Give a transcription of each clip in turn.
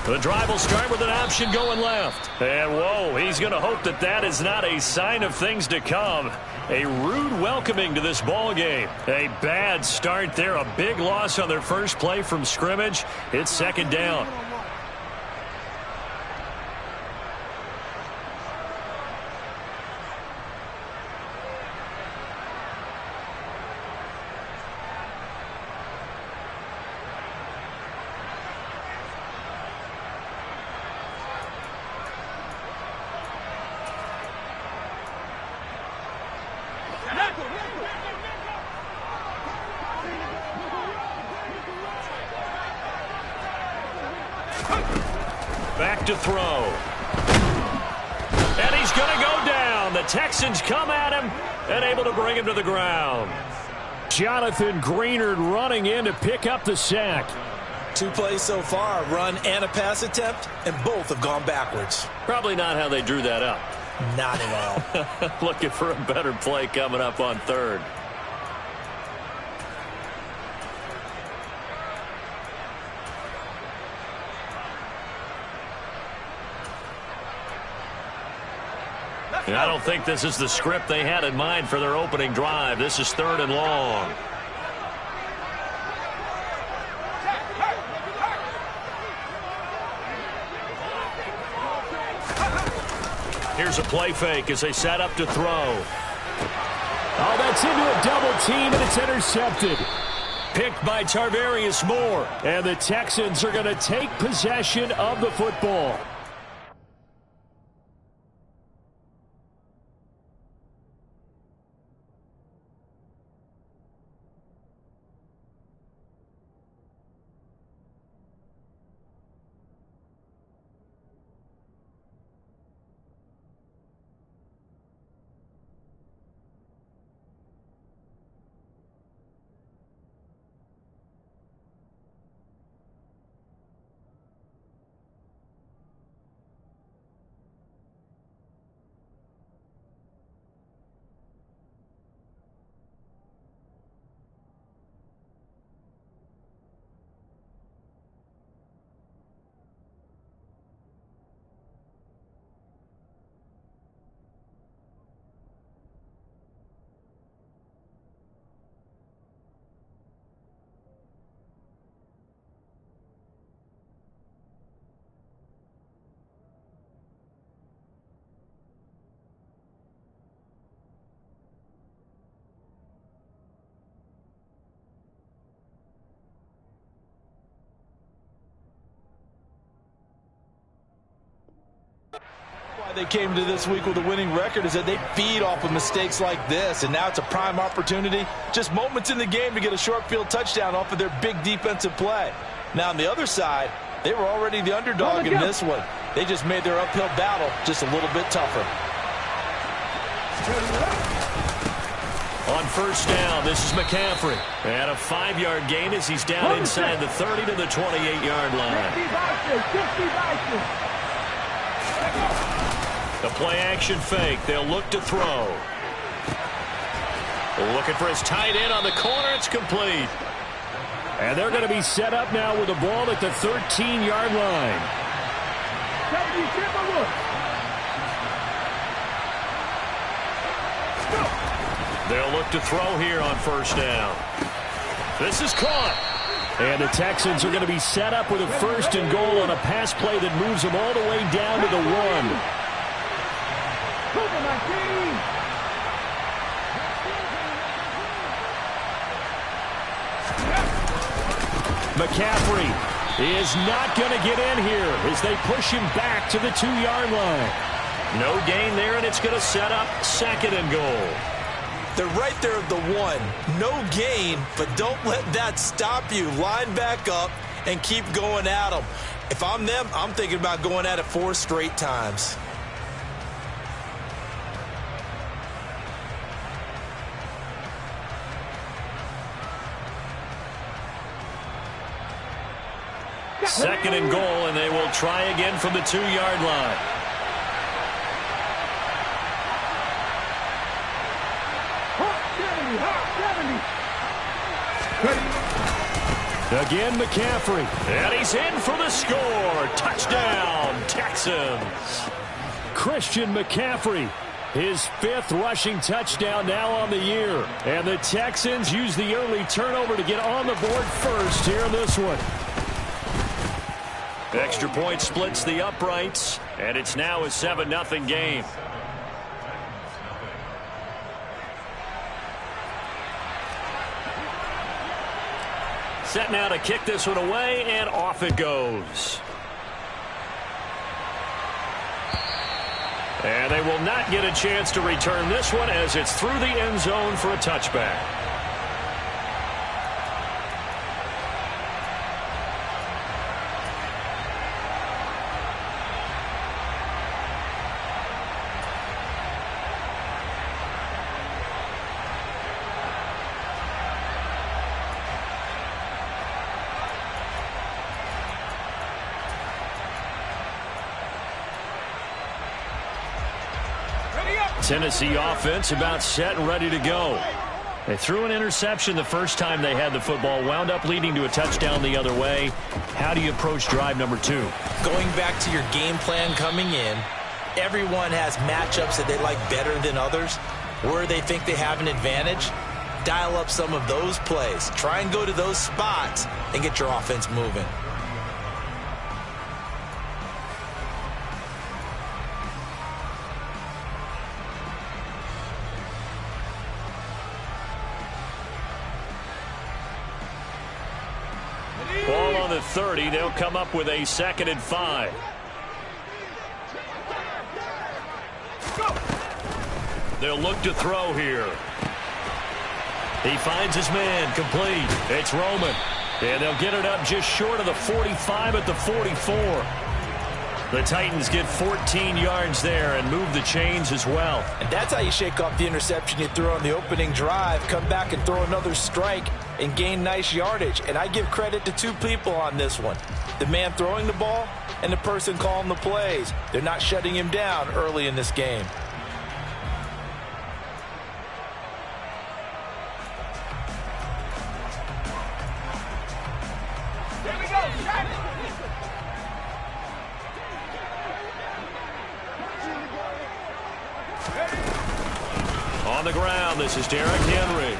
The drive will start with an option going left. And, whoa, he's going to hope that that is not a sign of things to come. A rude welcoming to this ball game. A bad start there. A big loss on their first play from scrimmage. It's second down. Back to throw. And he's going to go down. The Texans come at him and able to bring him to the ground. Jonathan Greenard running in to pick up the sack. 2 plays so far, a run and a pass attempt, and both have gone backwards. Probably not how they drew that up. Not at all. Looking for a better play coming up on third. And I don't think this is the script they had in mind for their opening drive. This is third and long. Here's a play fake as they set up to throw. Oh, that's into a double team, and it's intercepted. Picked by Tarvarius Moore. And the Texans are going to take possession of the football. They came to this week with a winning record is that they feed off of mistakes like this, and now it's a prime opportunity, just moments in the game to get a short field touchdown off of their big defensive play. Now on the other side, they were already the underdog in this one. They just made their uphill battle just a little bit tougher. On first down, this is McCaffrey. And a 5-yard gain as he's down inside the 30 to the 28-yard line. The play-action fake. They'll look to throw. Looking for his tight end on the corner. It's complete. And they're going to be set up now with the ball at the 13-yard line. They'll look to throw here on first down. This is caught. And the Texans are going to be set up with a first and goal on a pass play that moves them all the way down to the 1. McCaffrey is not going to get in here as they push him back to the 2-yard line. No gain there, and it's going to set up second and goal. They're right there at the 1. No gain, but don't let that stop you. Line back up and keep going at them. If I'm them, I'm thinking about going at it 4 straight times. Second and goal, and they will try again from the 2-yard line. Again, McCaffrey. And he's in for the score. Touchdown, Texans. Christian McCaffrey, his 5th rushing touchdown now on the year. And the Texans use the early turnover to get on the board first here in this one. Extra point splits the uprights, and it's now a 7-0 game. Set now to kick this one away, and off it goes. And they will not get a chance to return this one as it's through the end zone for a touchback. Tennessee offense about set and ready to go. They threw an interception the first time they had the football, wound up leading to a touchdown the other way. How do you approach drive number 2? Going back to your game plan coming in, everyone has matchups that they like better than others, where they think they have an advantage. Dial up some of those plays. Try and go to those spots and get your offense moving. Ball on the 30. They'll come up with a 2nd and 5. They'll look to throw here. He finds his man, complete. It's Roman. And they'll get it up just short of the 45 at the 44. The Titans get 14 yards there and move the chains as well. And that's how you shake off the interception you threw on the opening drive. Come back and throw another strike and gain nice yardage. And I give credit to 2 people on this one. The man throwing the ball and the person calling the plays. They're not shutting him down early in this game. On the ground, this is Derrick Henry.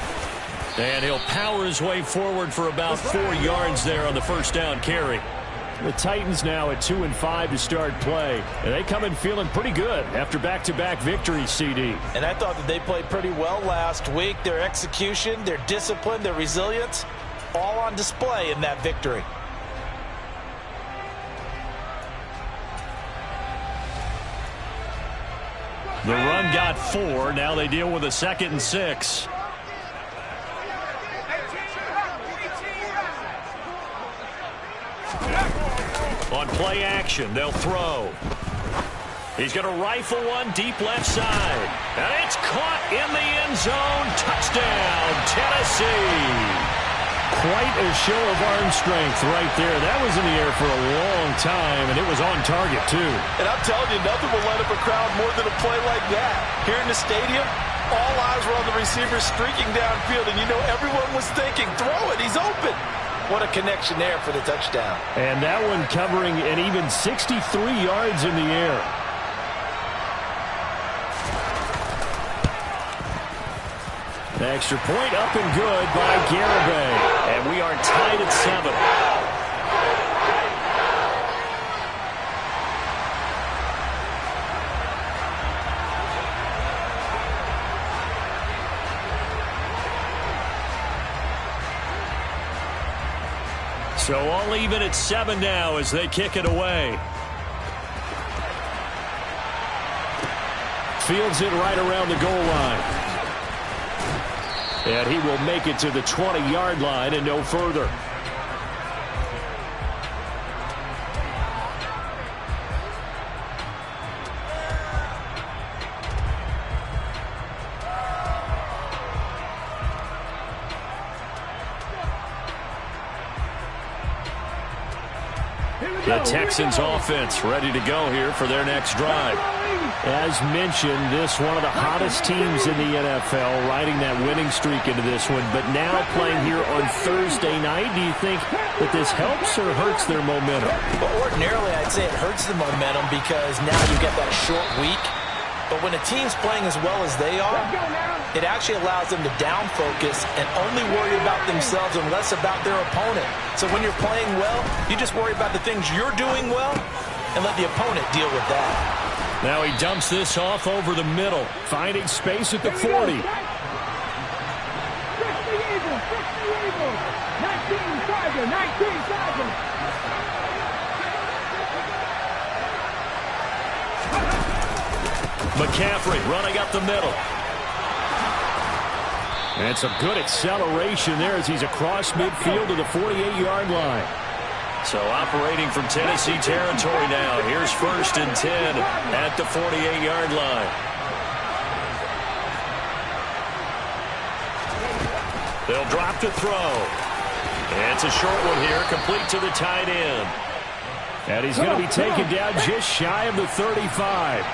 And he'll power his way forward for about 4 yards there on the first down carry. The Titans now at 2-5 to start play. And they come in feeling pretty good after back-to-back victories, CD. And I thought that they played pretty well last week. Their execution, their discipline, their resilience, all on display in that victory. The run got 4. Now they deal with a 2nd and 6. On play action, they'll throw. He's going to rifle one deep left side. And it's caught in the end zone. Touchdown, Tennessee. Quite a show of arm strength right there. That was in the air for a long time, and it was on target, too. And I'm telling you, nothing will light up a crowd more than a play like that. Here in the stadium, all eyes were on the receiver streaking downfield, and you know everyone was thinking, throw it, he's open. What a connection there for the touchdown. And that one covering an even 63 yards in the air. The extra point up and good by Garibay. And we are tied at 7. So all even at 7 now as they kick it away. Fields it right around the goal line. And he will make it to the 20-yard line and no further. The Texans offense ready to go here for their next drive. As mentioned, this one of the hottest teams in the NFL, riding that winning streak into this one, but now playing here on Thursday night. Do you think that this helps or hurts their momentum? Well, ordinarily, I'd say it hurts the momentum because now you get that short week. But when a team's playing as well as they are, it actually allows them to down focus and only worry about themselves and less about their opponent. So when you're playing well, you just worry about the things you're doing well and let the opponent deal with that. Now he dumps this off over the middle, finding space at the 40. 19 Tiger, 19 Tiger. McCaffrey running up the middle. And some good acceleration there as he's across midfield to the 48-yard line. So operating from Tennessee territory now. Here's 1st and 10 at the 48-yard line. They'll drop to throw. And it's a short one here, complete to the tight end. And he's going to be taken down just shy of the 35.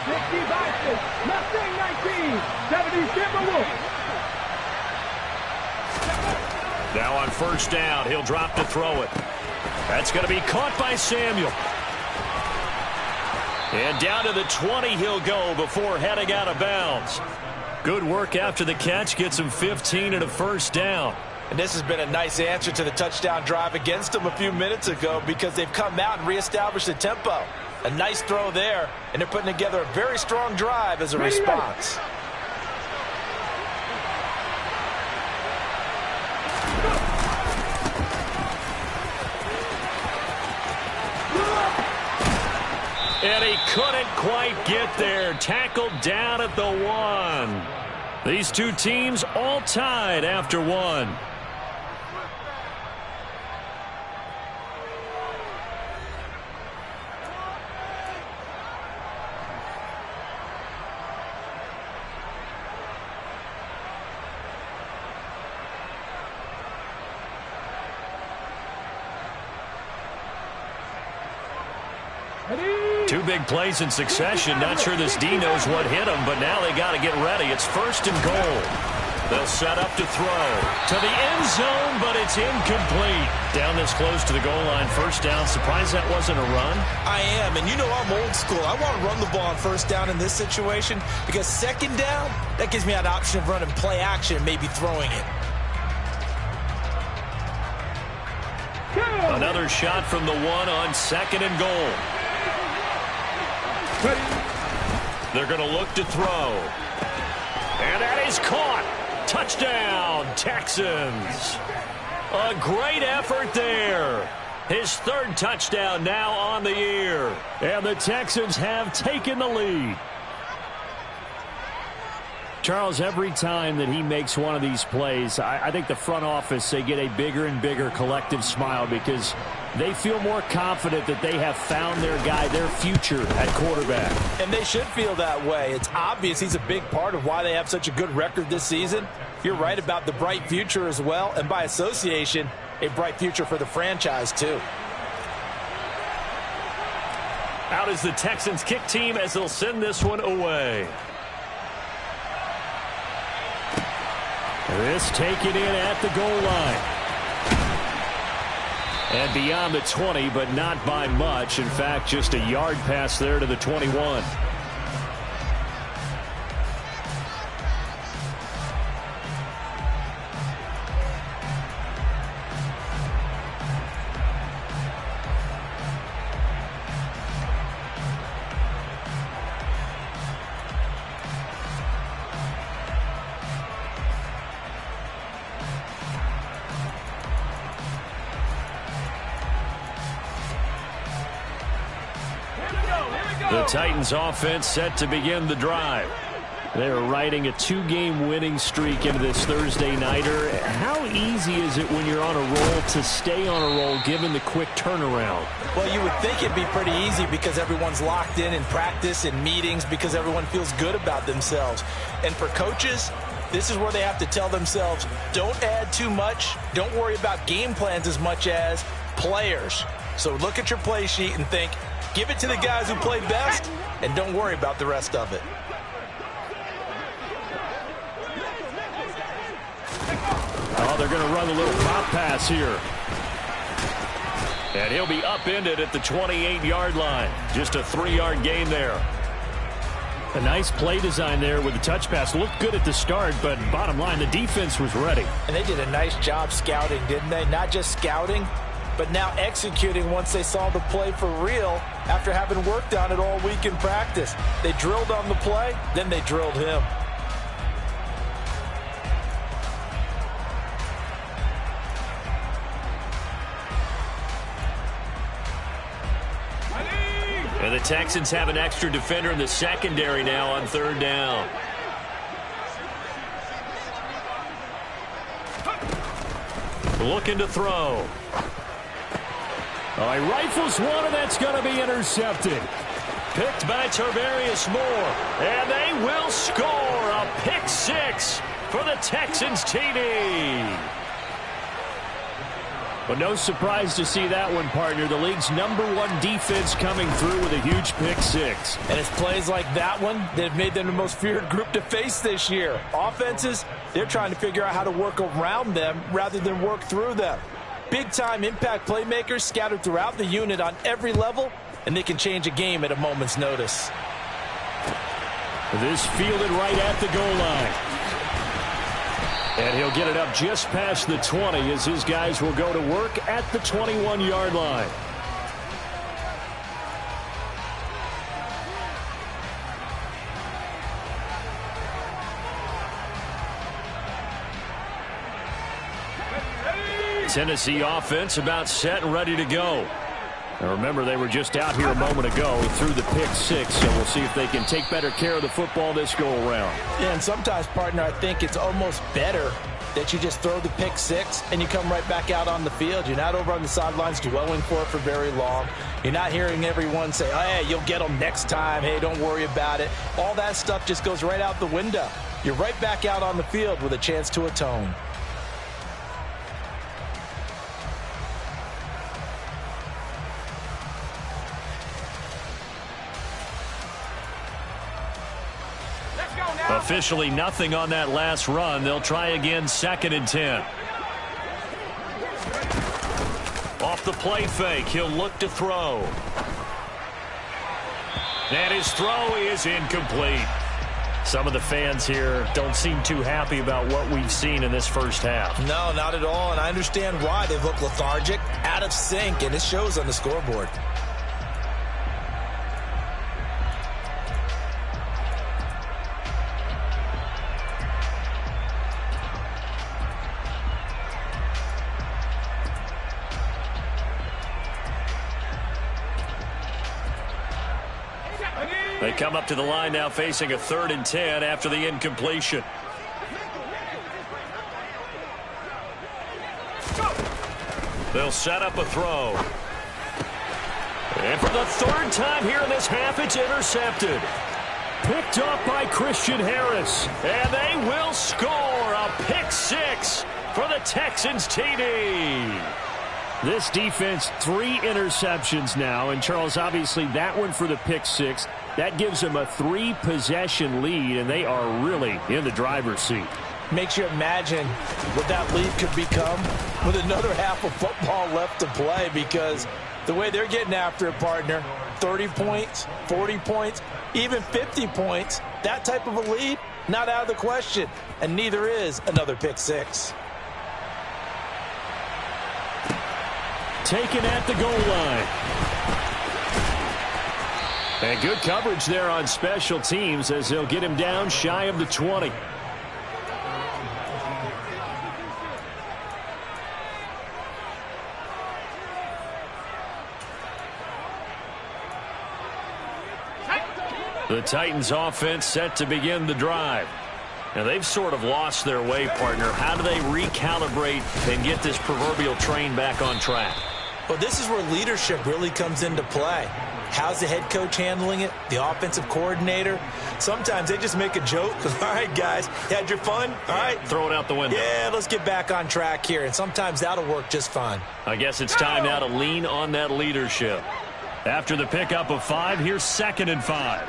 60 Boston, Mustang 19, 70 Timberwolves. Now on 1st down, he'll drop to throw it. That's going to be caught by Samuel. And down to the 20 he'll go before heading out of bounds. Good work after the catch, gets him 15 and a 1st down. And this has been a nice answer to the touchdown drive against them a few minutes ago because they've come out and reestablished the tempo. A nice throw there, and they're putting together a very strong drive as a response. And he couldn't quite get there. Tackled down at the 1. These two teams all tied after 1. Two big plays in succession. Not sure this D knows what hit him, but now they got to get ready. It's 1st and goal. They'll set up to throw. To the end zone, but it's incomplete. Down this close to the goal line. 1st down. Surprised that wasn't a run? I am, and you know I'm old school. I want to run the ball on 1st down in this situation because 2nd down, that gives me an option of running play action and maybe throwing it. Another shot from the 1 on 2nd and goal. They're going to look to throw. And that is caught. Touchdown, Texans. A great effort there. His 3rd touchdown now on the year. And the Texans have taken the lead. Charles, every time that he makes one of these plays, I think the front office, they get a bigger and bigger collective smile because they feel more confident that they have found their guy, their future at quarterback. And they should feel that way. It's obvious he's a big part of why they have such a good record this season. You're right about the bright future as well, and by association, a bright future for the franchise too. Out is the Texans kick team as they'll send this one away. This taken in at the goal line. And beyond the 20, but not by much. In fact, just a yard pass there to the 21. The Titans offense set to begin the drive. They're riding a 2-game winning streak into this Thursday nighter. How easy is it when you're on a roll to stay on a roll given the quick turnaround? Well, you would think it'd be pretty easy because everyone's locked in practice and meetings because everyone feels good about themselves. And for coaches, this is where they have to tell themselves, don't add too much. Don't worry about game plans as much as players. So look at your play sheet and think, Give it to the guys who play best, and don't worry about the rest of it. Oh, they're going to run a little pop pass here. And he'll be upended at the 28-yard line. Just a 3-yard gain there. A nice play design there with the touch pass. Looked good at the start, but bottom line, the defense was ready. And they did a nice job scouting, didn't they? Not just scouting, but now executing once they saw the play for real after having worked on it all week in practice. They drilled on the play, then they drilled him. And the Texans have an extra defender in the secondary now on 3rd down. Looking to throw. Oh, he rifles one, and that's going to be intercepted. Picked by Tarvarius Moore. And they will score a pick 6 for the Texans TD. But no surprise to see that one, partner. The league's #1 defense coming through with a huge pick 6. And it's plays like that one that have made them the most feared group to face this year. Offenses, they're trying to figure out how to work around them rather than work through them. Big-time impact playmakers scattered throughout the unit on every level, and they can change a game at a moment's notice. This fielded right at the goal line. And he'll get it up just past the 20 as his guys will go to work at the 21-yard line. Tennessee offense about set and ready to go. Now remember, they were just out here a moment ago through the pick 6, so we'll see if they can take better care of the football this go-around. Yeah, and sometimes, partner, I think it's almost better that you just throw the pick 6 and you come right back out on the field. You're not over on the sidelines dwelling for it for very long. You're not hearing everyone say, oh, hey, you'll get them next time. Hey, don't worry about it. All that stuff just goes right out the window. You're right back out on the field with a chance to atone. Officially nothing on that last run. They'll try again, 2nd and 10. Off the play fake, he'll look to throw. And his throw is incomplete. Some of the fans here don't seem too happy about what we've seen in this first half. No, not at all, and I understand why. They look lethargic, out of sync, and it shows on the scoreboard. They come up to the line now facing a 3rd and 10 after the incompletion. They'll set up a throw. And for the 3rd time here in this half, it's intercepted. Picked up by Christian Harris. And they will score a pick 6 for the Texans TD. This defense, 3 interceptions now. And, Charles, obviously that one for the pick 6. That gives them a 3-possession lead, and they are really in the driver's seat. Makes you imagine what that lead could become with another half of football left to play, because the way they're getting after it, partner, 30 points, 40 points, even 50 points, that type of a lead, not out of the question, and neither is another pick 6. Taken at the goal line. And good coverage there on special teams as they'll get him down shy of the 20. The Titans offense set to begin the drive. Now they've sort of lost their way, partner. How do they recalibrate and get this proverbial train back on track? Well, this is where leadership really comes into play. How's the head coach handling it? The offensive coordinator? Sometimes they just make a joke. All right, guys, you had your fun? All right. Throw it out the window. Yeah, let's get back on track here. And sometimes that'll work just fine. I guess it's time now to lean on that leadership. After the pickup of 5, here's 2nd and 5.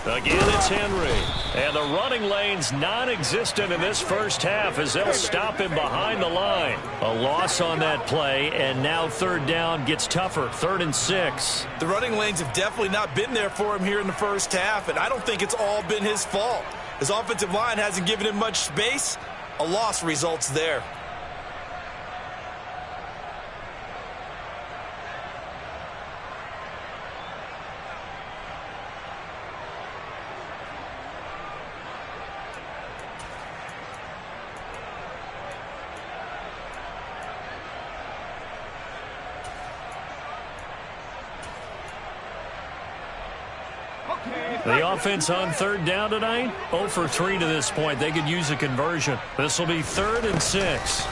Again, it's Henry. And the running lane's non-existent in this first half as they'll stop him behind the line. A loss on that play, and now 3rd down gets tougher. 3rd and 6. The running lanes have definitely not been there for him here in the first half, and I don't think it's all been his fault. His offensive line hasn't given him much space. A loss results there. The offense on 3rd down tonight, 0 for 3 to this point. They could use a conversion. This will be 3rd and 6.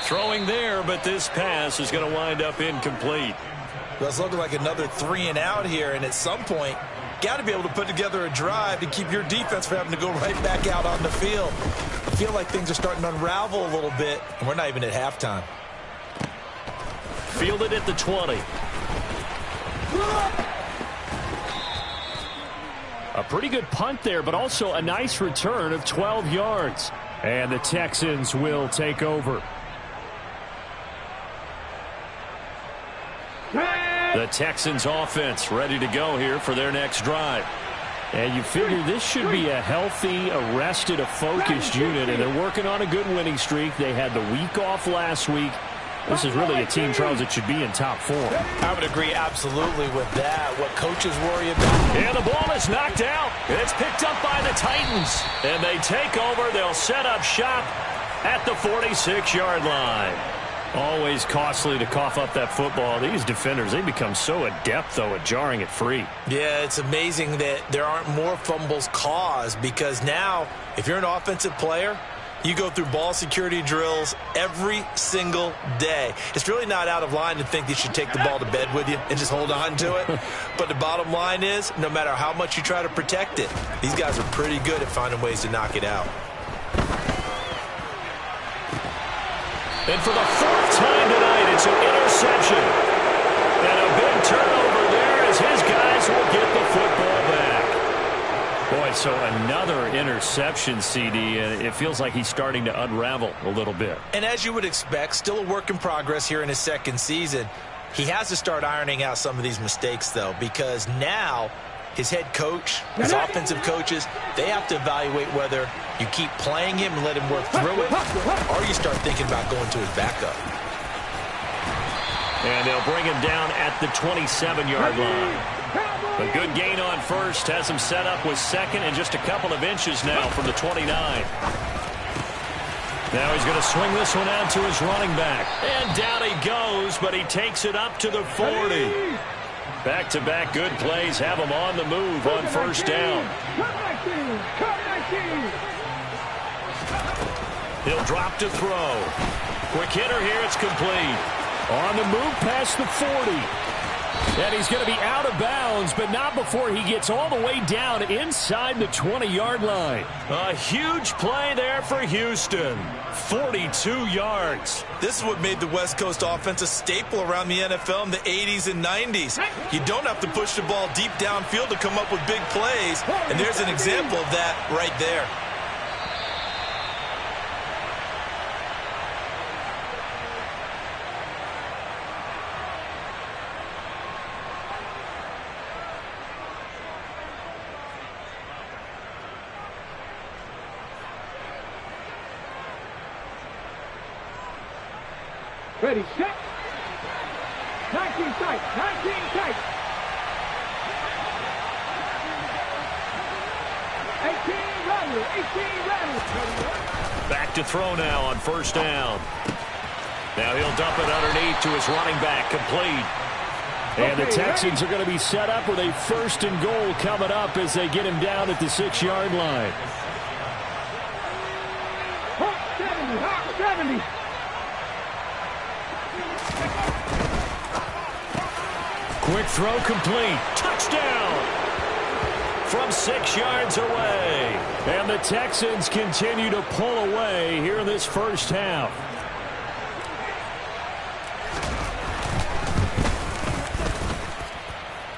Throwing there, but this pass is going to wind up incomplete. Well, it's looking like another 3 and out here, and at some point, got to be able to put together a drive to keep your defense from having to go right back out on the field. I feel like things are starting to unravel a little bit, and we're not even at halftime. Fielded at the 20. A pretty good punt there, but also a nice return of 12 yards. And the Texans will take over. The Texans offense ready to go here for their next drive. And you figure this should be a healthy, arrested, a focused unit, and they're working on a good winning streak. They had the week off last week. This is really a team, Charles, that should be in top 4. I would agree absolutely with that. What coaches worry about. And the ball is knocked out. It's picked up by the Titans. And they take over. They'll set up shop at the 46-yard line. Always costly to cough up that football. These defenders, they become so adept, though, at jarring it free. Yeah, it's amazing that there aren't more fumbles caused, because now, if you're an offensive player, you go through ball security drills every single day. It's really not out of line to think that you should take the ball to bed with you and just hold on to it. But the bottom line is, no matter how much you try to protect it, these guys are pretty good at finding ways to knock it out. And for the 4th time tonight, it's an interception. And a big turnover there as his guys will get the football back. Boy, so another interception, CD, and it feels like he's starting to unravel a little bit. And as you would expect, still a work in progress here in his 2nd season. He has to start ironing out some of these mistakes, though, because now his head coach, his offensive coaches, they have to evaluate whether you keep playing him and let him work through it, or you start thinking about going to his backup. And they'll bring him down at the 27-yard line. A good gain on 1st, has him set up with 2nd and just a couple of inches now from the 29. Now he's going to swing this one out to his running back. And down he goes, but he takes it up to the 40. Back-to-back good plays have him on the move on 1st down. He'll drop to throw. Quick hitter here, it's complete. On the move past the 40. And he's going to be out of bounds, but not before he gets all the way down inside the 20-yard line. A huge play there for Houston. 42 yards. This is what made the West Coast offense a staple around the NFL in the 80s and 90s. You don't have to push the ball deep downfield to come up with big plays, and there's an example of that right there. Ready, set. 19 tight, 19 tight. 18 runner, 18 runner. Back to throw now on 1st down. Now he'll dump it underneath to his running back, complete. And the Texans are going to be set up with a 1st and goal coming up as they get him down at the 6-yard line. Hawk 70, Hawk 70. Quick throw complete. Touchdown. from 6 yards away. And the Texans continue to pull away here in this first half.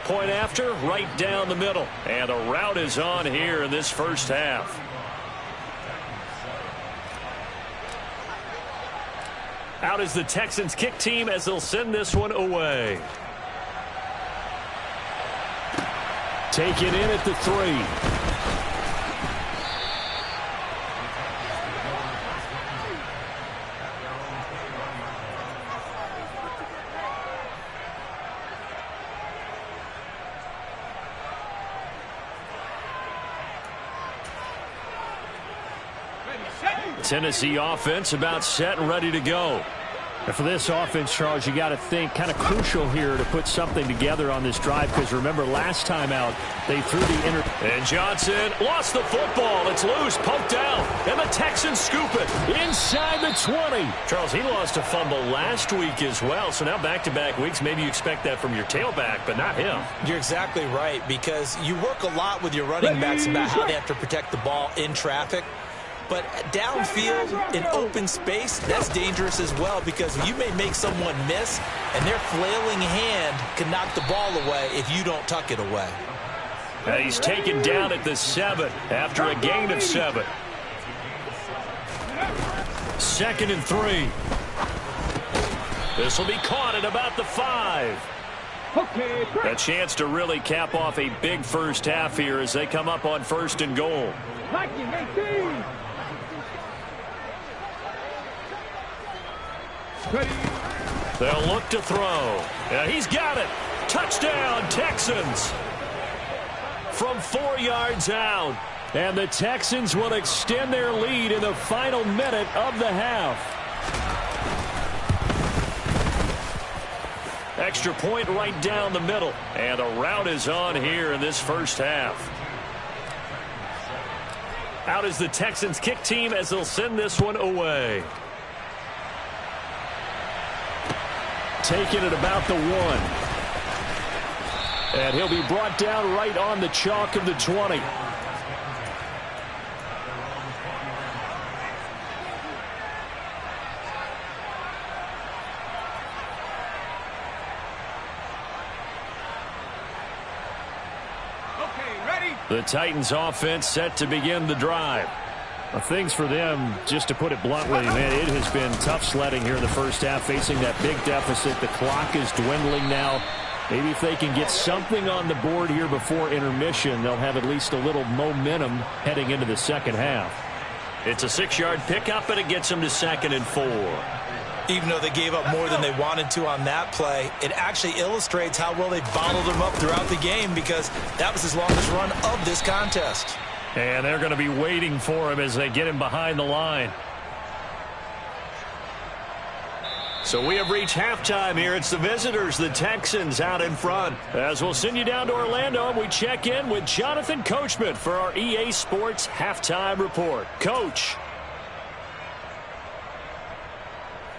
Point after, right down the middle. And a route is on here in this first half. Out is the Texans kick team as they'll send this one away. Taken in at the 3. Tennessee offense about set and ready to go. And for this offense, Charles, you got to think kind of crucial here to put something together on this drive, because remember last time out they threw the And Johnson lost the football. It's loose, poked out, and the Texans scoop it inside the 20. Charles, he lost a fumble last week as well, so now back-to-back weeks, maybe you expect that from your tailback, but not him. You're exactly right, because you work a lot with your running backs about how they have to protect the ball in traffic. But downfield in open space, that's dangerous as well, because you may make someone miss, and their flailing hand can knock the ball away if you don't tuck it away. And he's taken down at the 7 after a gain of 7. 2nd and 3. This will be caught at about the 5. A chance to really cap off a big first half here as they come up on 1st and goal. They'll look to throw. Yeah, he's got it. Touchdown, Texans. From 4 yards out. And the Texans will extend their lead in the final minute of the half. Extra point right down the middle. And a route is on here in this first half. Out is the Texans kick team as they'll send this one away. Taken at about the 1. And he'll be brought down right on the chalk of the 20. The Titans offense set to begin the drive. Well, things for them, just to put it bluntly, man, it has been tough sledding here in the first half, facing that big deficit. The clock is dwindling now. Maybe if they can get something on the board here before intermission, they'll have at least a little momentum heading into the second half. It's a 6-yard pickup, and it gets them to 2nd and 4. Even though they gave up more than they wanted to on that play, it actually illustrates how well they bottled them up throughout the game, because that was his longest run of this contest. And they're going to be waiting for him as they get him behind the line. So we have reached halftime here. It's the visitors, the Texans, out in front. As we'll send you down to Orlando, and we check in with Jonathan Coachman for our EA Sports Halftime Report. Coach.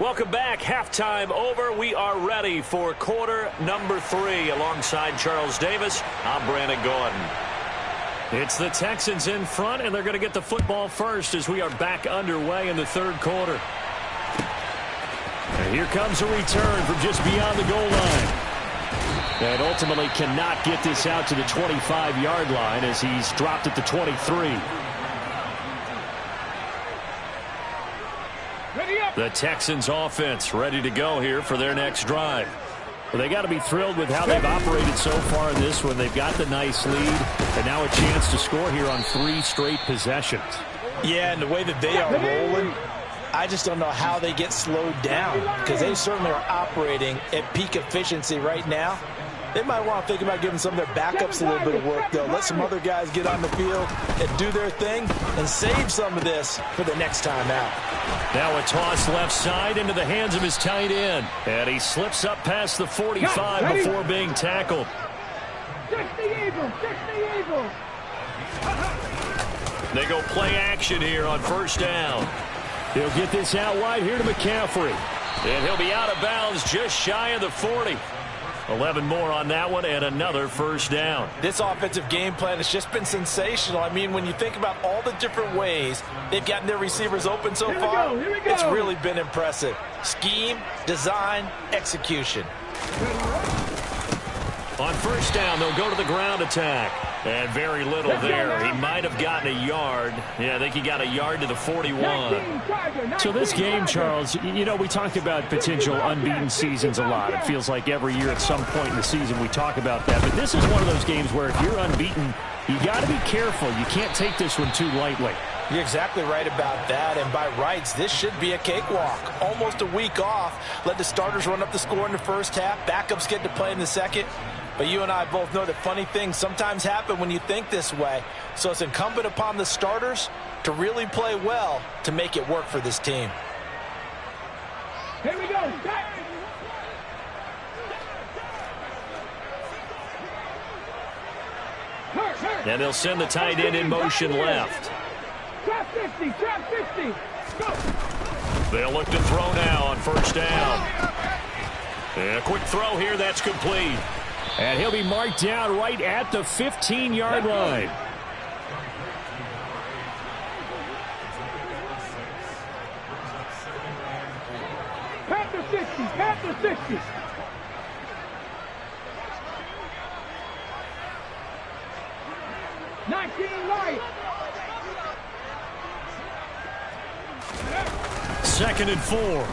Welcome back. Halftime over. We are ready for quarter number 3. Alongside Charles Davis, I'm Brandon Gordon. It's the Texans in front, and they're going to get the football first as we are back underway in the third quarter. And here comes a return from just beyond the goal line. And ultimately cannot get this out to the 25-yard line as he's dropped at the 23. The Texans offense ready to go here for their next drive. Well, they got to be thrilled with how they've operated so far in this one. They've got the nice lead, and now a chance to score here on 3 straight possessions. Yeah, and the way that they are rolling, I just don't know how they get slowed down, because they certainly are operating at peak efficiency right now. They might want to think about giving some of their backups a little bit of work, though. Let some other guys get on the field and do their thing and save some of this for the next time out. Now a toss left side into the hands of his tight end. And he slips up past the 45 before being tackled. They go play action here on first down. He'll get this out wide here to McCaffrey. And he'll be out of bounds just shy of the 40. 11 more on that one and another first down. This offensive game plan has just been sensational. I mean, when you think about all the different ways they've gotten their receivers open so far, it's really been impressive. Scheme, design, execution. On first down, they'll go to the ground attack. And very little there. He might have gotten a yard. Yeah, I think he got a yard to the 41. So this game, Charles, you know, we talk about potential unbeaten seasons a lot. It feels like every year at some point in the season we talk about that. But this is one of those games where if you're unbeaten, you got to be careful. You can't take this one too lightly. You're exactly right about that, and by rights, this should be a cakewalk. Almost a week off. Let the starters run up the score in the first half. Backups get to play in the second. But you and I both know that funny things sometimes happen when you think this way. So it's incumbent upon the starters to really play well to make it work for this team. Here we go. And they'll send the tight end in motion left. Trap 50, trap 50. Go. They'll look to throw now on first down. And a quick throw here, that's complete. And he'll be marked down right at the 15-yard line. Panther 60, Panther 60. Right. Second and 4.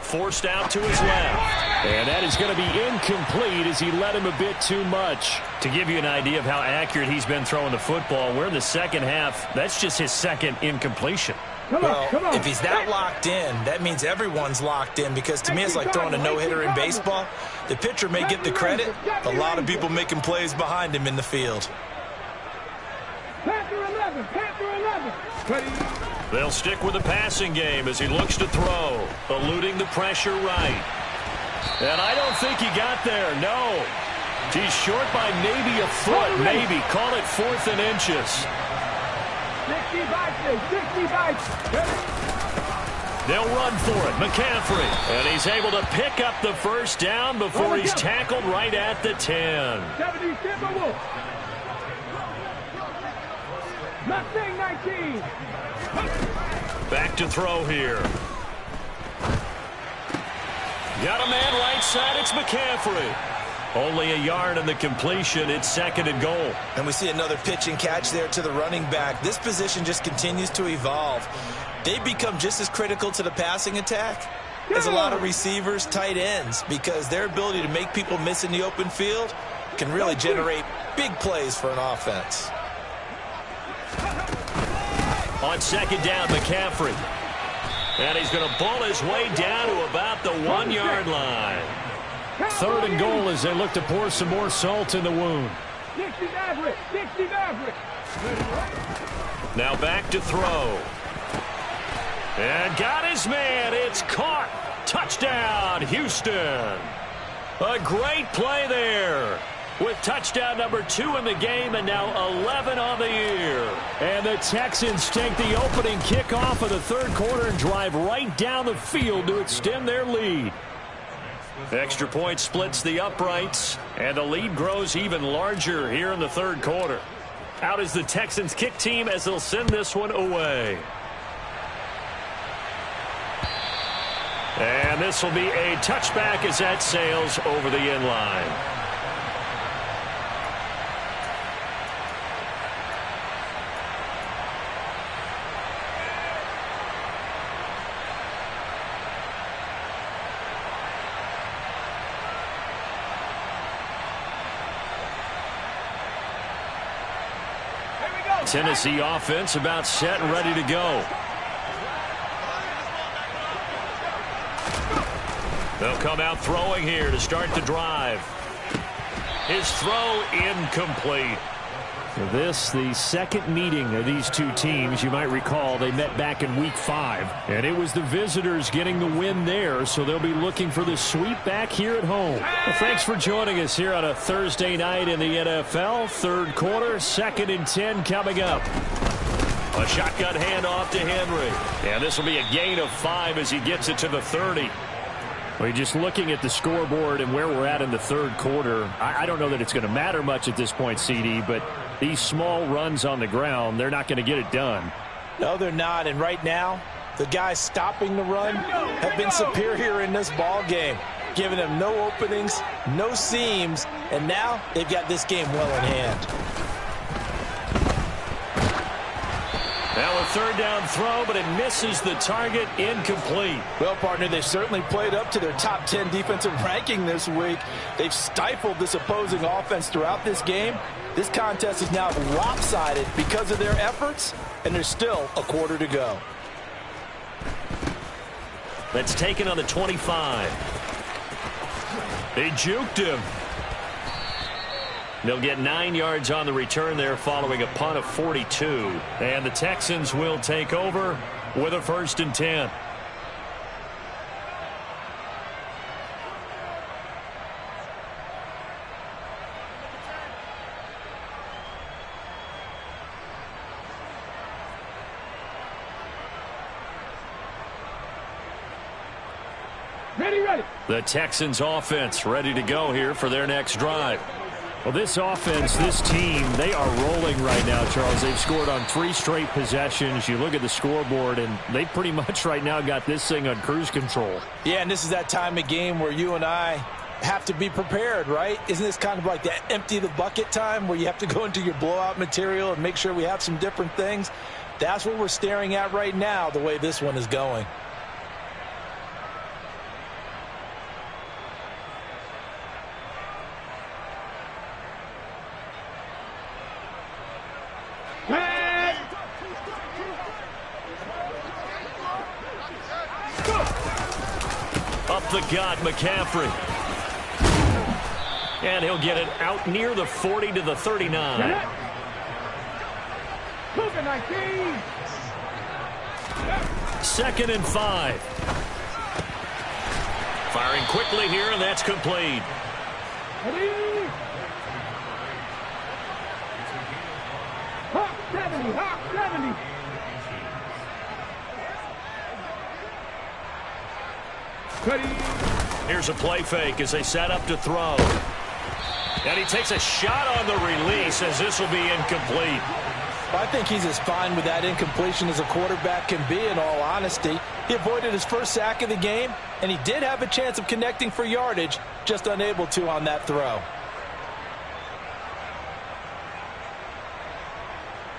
Forced out to his left. And that is going to be incomplete as he led him a bit too much. To give you an idea of how accurate he's been throwing the football, we're in the second half. That's just his second incompletion. Well, if he's that locked in, that means everyone's locked in, because to me it's like throwing a no-hitter in baseball. The pitcher may get the credit, a lot of people making plays behind him in the field. Panther 11, Panther 11. They'll stick with the passing game as he looks to throw, eluding the pressure right. And I don't think he got there, no. He's short by maybe a foot, maybe. Call it 4th and inches. 65. They'll run for it, McCaffrey. And he's able to pick up the first down before he's tackled right at the 10. 70 Timberwolves. Mustang 19. Back to throw here. Got a man right side, it's McCaffrey. Only a yard in the completion. It's 2nd and goal. And we see another pitch and catch there to the running back. This position just continues to evolve. They become just as critical to the passing attack as a lot of receivers, tight ends, because their ability to make people miss in the open field can really generate big plays for an offense. On second down, McCaffrey. And he's going to pull his way down to about the 1-yard line. 3rd and goal as they look to pour some more salt in the wound. 60 Maverick. Now back to throw. And got his man. It's caught. Touchdown, Houston. A great play there, with touchdown number 2 in the game and now 11 on the year. And the Texans take the opening kickoff of the 3rd quarter and drive right down the field to extend their lead. Extra point splits the uprights, and the lead grows even larger here in the 3rd quarter. Out is the Texans kick team as they'll send this one away. And this will be a touchback as that sails over the end line. Tennessee offense about set and ready to go. They'll come out throwing here to start the drive. His throw incomplete. This, the second meeting of these two teams. You might recall they met back in week 5. And it was the visitors getting the win there, so they'll be looking for the sweep back here at home. Well, thanks for joining us here on a Thursday night in the NFL. 3rd quarter, 2nd and 10 coming up. A shotgun handoff to Henry. And this will be a gain of 5 as he gets it to the 30. Well, just looking at the scoreboard and where we're at in the third quarter, I don't know that it's going to matter much at this point, CD, but these small runs on the ground, they're not going to get it done. No, they're not. And right now, the guys stopping the run have been superior in this ball game, giving them no openings, no seams, and now they've got this game well in hand. Now a third down throw, but it misses the target, incomplete. Well, partner, they've certainly played up to their top 10 defensive ranking this week. They've stifled this opposing offense throughout this game. This contest is now lopsided because of their efforts, and there's still a quarter to go. That's taken on the 25. They juked him. They'll get 9 yards on the return there following a punt of 42. And the Texans will take over with a 1st and 10. Ready. The Texans offense ready to go here for their next drive. Well, this offense, this team, they are rolling right now, Charles. They've scored on 3 straight possessions. You look at the scoreboard, and they pretty much right now got this thing on cruise control. Yeah, and this is that time of game where you and I have to be prepared, right? Isn't this kind of like that empty the bucket time where you have to go into your blowout material and make sure we have some different things? That's what we're staring at right now, the way this one is going. Up the gut, McCaffrey. And he'll get it out near the 40 to the 39. Second and 5. Firing quickly here, and that's complete. Hawk 70. Here's a play fake as they set up to throw. And he takes a shot on the release as this will be incomplete. I think he's as fine with that incompletion as a quarterback can be, in all honesty. He avoided his first sack of the game, and he did have a chance of connecting for yardage, just unable to on that throw.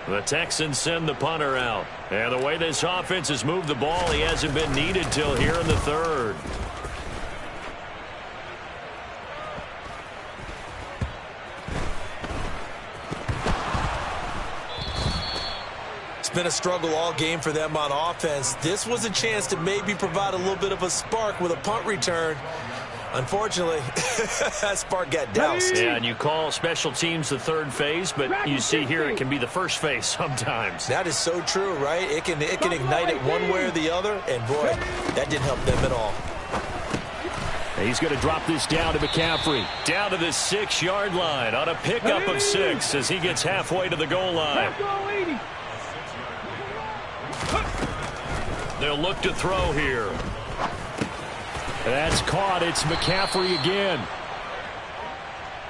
The Texans send the punter out. And the way this offense has moved the ball, he hasn't been needed till here in the third. It's been a struggle all game for them on offense. This was a chance to maybe provide a little bit of a spark with a punt return. Unfortunately, that spark got doused. Yeah, and you call special teams the third phase, but you see here it can be the first phase sometimes. That is so true, right? It can ignite it one way or the other, and boy, that didn't help them at all. He's going to drop this down to McCaffrey. Down to the 6-yard line on a pickup of 6 as he gets halfway to the goal line. They'll look to throw here. That's caught. It's McCaffrey again.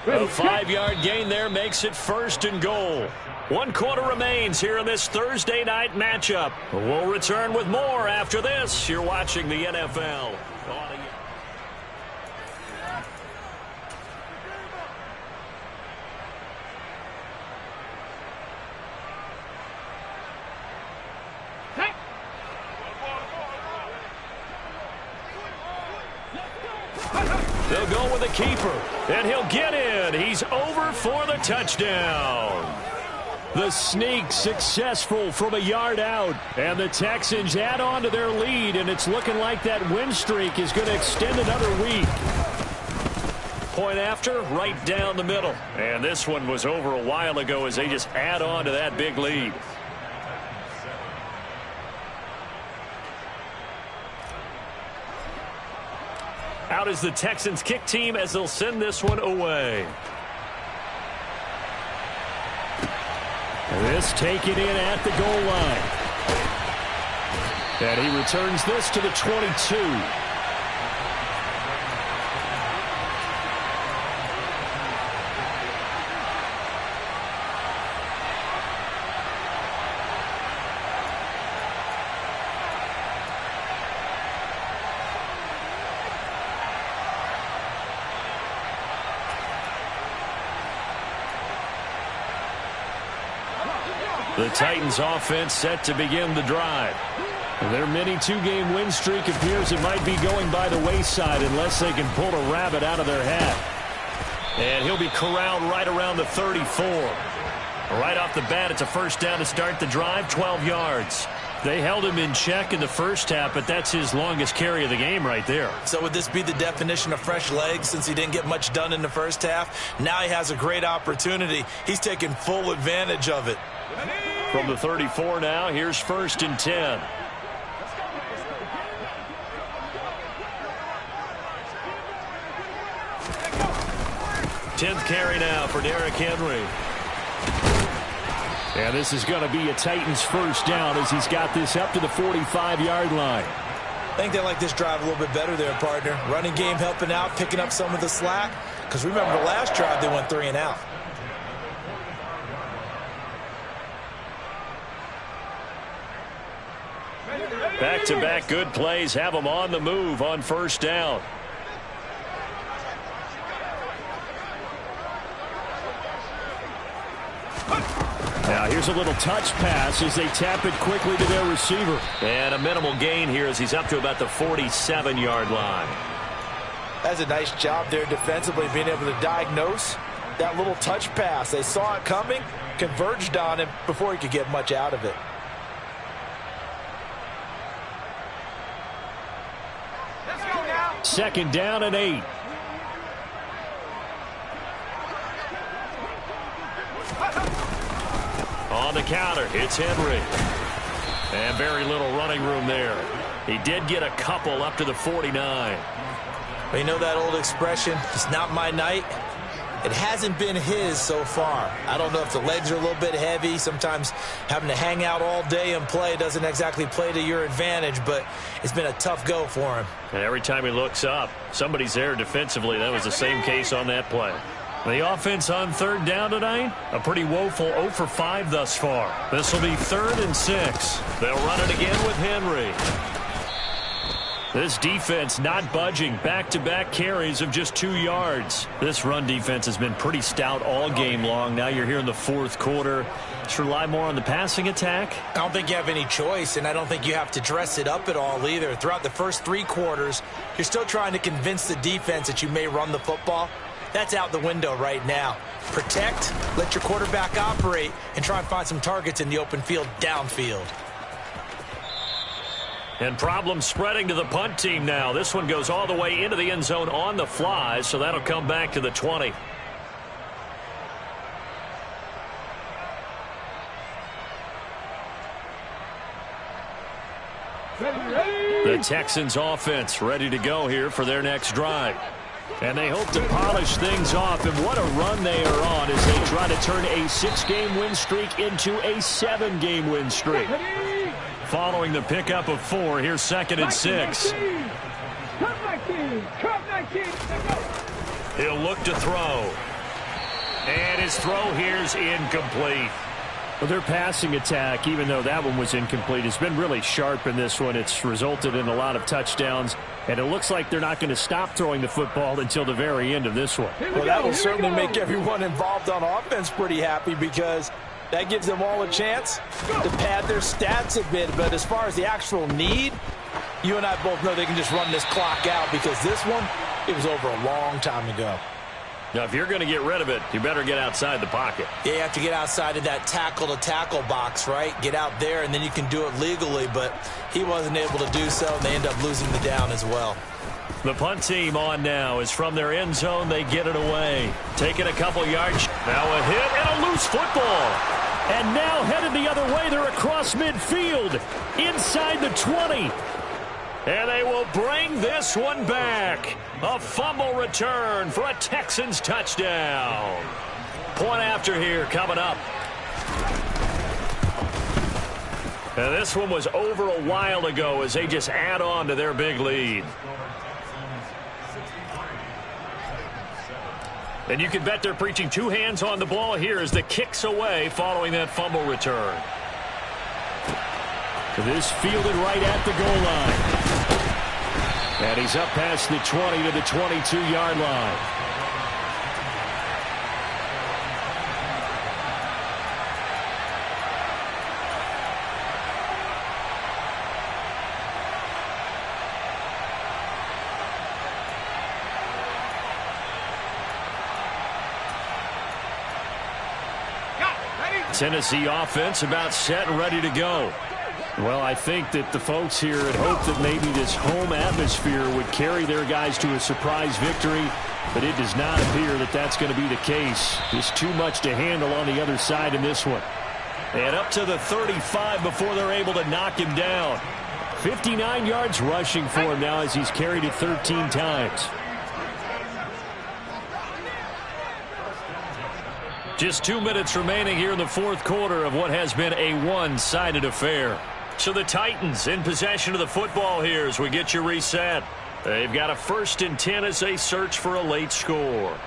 A 5-yard gain there makes it 1st and goal. 1 quarter remains here in this Thursday night matchup. We'll return with more after this. You're watching the NFL. They'll go with a keeper, and he'll get in. He's over for the touchdown. The sneak successful from a yard out, and the Texans add on to their lead, and it's looking like that win streak is going to extend another week. Point after, right down the middle. And this one was over a while ago as they just add on to that big lead. Out is the Texans kick team as they'll send this one away. This taken in at the goal line. And he returns this to the 22. The Titans offense set to begin the drive. Their mini two-game win streak appears it might be going by the wayside unless they can pull a rabbit out of their hat. And he'll be corralled right around the 34. Right off the bat, it's a first down to start the drive, 12 yards. They held him in check in the first half, but that's his longest carry of the game right there. So would this be the definition of fresh legs since he didn't get much done in the first half? Now he has a great opportunity. He's taking full advantage of it. From the 34 now, here's 1st and 10. Tenth carry now for Derrick Henry. And this is going to be a Titans first down as he's got this up to the 45-yard line. I think they like this drive a little bit better there, partner. Running game helping out, picking up some of the slack. Because remember the last drive, they went 3 and out. Back-to-back good plays have them on the move on first down. Now here's a little touch pass as they tap it quickly to their receiver. And a minimal gain here as he's up to about the 47-yard line. That's a nice job there defensively, being able to diagnose that little touch pass. They saw it coming, converged on him before he could get much out of it. Second down and 8. On the counter, it's Henry. And very little running room there. He did get a couple up to the 49. But you know that old expression, it's not my night? It hasn't been his so far. I don't know if the legs are a little bit heavy. Sometimes having to hang out all day and play doesn't exactly play to your advantage, but it's been a tough go for him. And every time he looks up, somebody's there defensively. That was the same case on that play. The offense on third down tonight, a pretty woeful 0 for 5 thus far. This will be 3rd and 6. They'll run it again with Henry. This defense not budging. Back-to-back carries of just 2 yards. This run defense has been pretty stout all game long. Now you're here in the fourth quarter. Just rely more on the passing attack. I don't think you have any choice, and I don't think you have to dress it up at all either. Throughout the first 3 quarters, you're still trying to convince the defense that you may run the football. That's out the window right now. Protect, let your quarterback operate, and try and find some targets in the open field downfield. And problems spreading to the punt team now. This one goes all the way into the end zone on the fly, so that'll come back to the 20. The Texans offense ready to go here for their next drive. And they hope to polish things off, and what a run they are on as they try to turn a 6-game win streak into a 7-game win streak. Following the pickup of 4, here's 2nd and 6. He'll look to throw. And his throw here's incomplete. Well, their passing attack, even though that one was incomplete, has been really sharp in this one. It's resulted in a lot of touchdowns, and it looks like they're not going to stop throwing the football until the very end of this one. Well, that will certainly make everyone involved on offense pretty happy because that gives them all a chance to pad their stats a bit. But as far as the actual need, you and I both know they can just run this clock out because this one, it was over a long time ago. Now, if you're going to get rid of it, you better get outside the pocket. Yeah, you have to get outside of that tackle-to-tackle box, right? Get out there, and then you can do it legally. But he wasn't able to do so, and they end up losing the down as well. The punt team on now is from their end zone. They get it away. Taking a couple yards. Now a hit and a loose football. And now headed the other way. They're across midfield. Inside the 20. And they will bring this one back. A fumble return for a Texans touchdown. Point after here coming up. And this one was over a while ago as they just add on to their big lead. And you can bet they're preaching 2 hands on the ball here as the kick's away following that fumble return. This fielded right at the goal line. And he's up past the 20 to the 22-yard line. Tennessee offense about set and ready to go. Well, I think that the folks here had hoped that maybe this home atmosphere would carry their guys to a surprise victory, but it does not appear that that's going to be the case. Just too much to handle on the other side in this one. And up to the 35 before they're able to knock him down. 59 yards rushing for him now as he's carried it 13 times. Just 2 minutes remaining here in the fourth quarter of what has been a one-sided affair. So the Titans in possession of the football here as we get you reset. They've got a 1st and 10 as they search for a late score.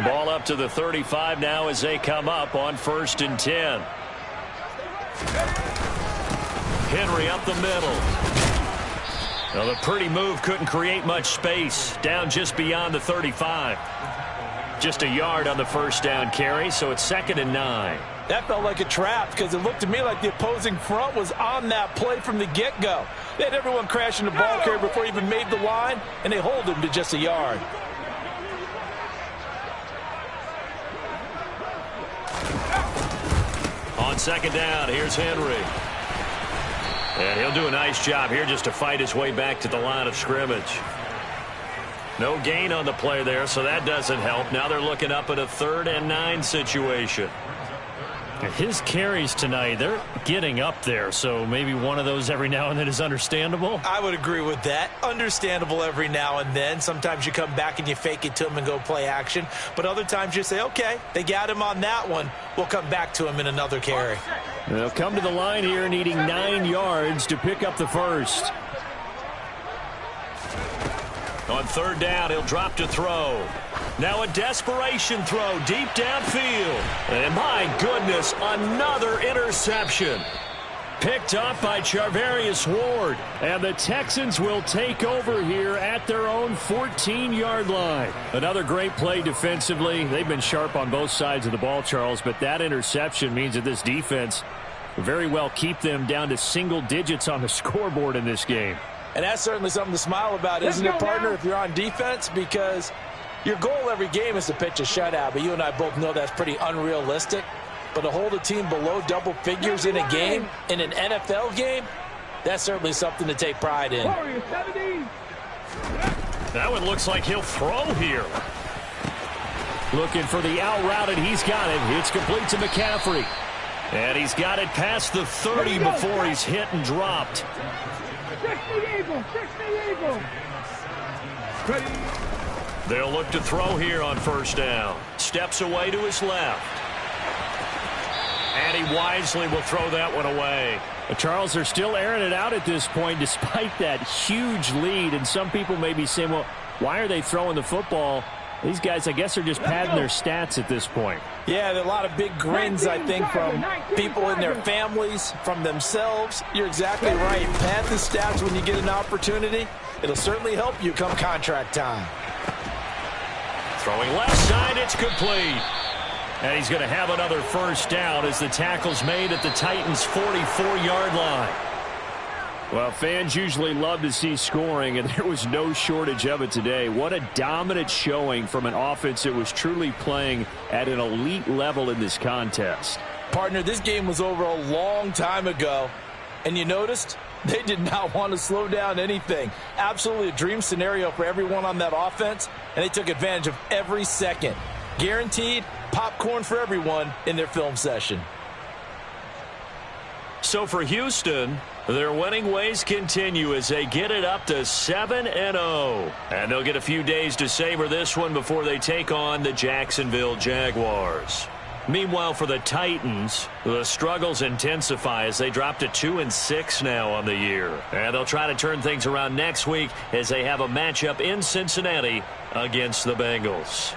Ball up to the 35 now as they come up on 1st and 10. Henry up the middle. Well, the pretty move couldn't create much space. Down just beyond the 35. Just a yard on the 1st down carry, so it's 2nd and 9. That felt like a trap because it looked to me like the opposing front was on that play from the get-go. They had everyone crashing the ball carrier before he even made the line, and they hold him to just a yard. On 2nd down, here's Henry. And he'll do a nice job here just to fight his way back to the line of scrimmage. No gain on the play there, so that doesn't help. Now they're looking up at a 3rd and 9 situation. His carries tonight, they're getting up there, so maybe one of those every now and then is understandable. I would agree with that. Understandable every now and then. Sometimes you come back and you fake it to him and go play action. But other times you say, okay, they got him on that one. We'll come back to him in another carry. They'll come to the line here needing 9 yards to pick up the 1st. On 3rd down, he'll drop to throw. Now a desperation throw deep downfield. And my goodness, another interception. Picked up by Charvarius Ward. And the Texans will take over here at their own 14-yard line. Another great play defensively. They've been sharp on both sides of the ball, Charles, but that interception means that this defense very well keep them down to single digits on the scoreboard in this game. And that's certainly something to smile about, isn't it, partner, if you're on defense? Because your goal every game is to pitch a shutout, but you and I both know that's pretty unrealistic. But to hold a team below double figures in a game, in an NFL game, that's certainly something to take pride in. That one looks like he'll throw here. Looking for the out route, and he's got it. It's complete to McCaffrey. And he's got it past the 30 before he's hit and dropped. 60 Eagle. They'll look to throw here on 1st down. Steps away to his left. And he wisely will throw that one away. Charles, they're still airing it out at this point despite that huge lead. And some people may be saying, well, why are they throwing the football? These guys, I guess, are just padding their stats at this point. Yeah, there are a lot of big grins, I think, from people in their families, from themselves. You're exactly right. Pad the stats when you get an opportunity. It'll certainly help you come contract time. Throwing left side, it's complete. And he's going to have another 1st down as the tackle's made at the Titans' 44-yard line. Well, fans usually love to see scoring, and there was no shortage of it today. What a dominant showing from an offense that was truly playing at an elite level in this contest. Partner, this game was over a long time ago, and you noticed they did not want to slow down anything. Absolutely a dream scenario for everyone on that offense, and they took advantage of every second. Guaranteed popcorn for everyone in their film session. So for Houston, their winning ways continue as they get it up to 7-0. And they'll get a few days to savor this one before they take on the Jacksonville Jaguars. Meanwhile, for the Titans, the struggles intensify as they drop to 2-6 now on the year. And they'll try to turn things around next week as they have a matchup in Cincinnati against the Bengals.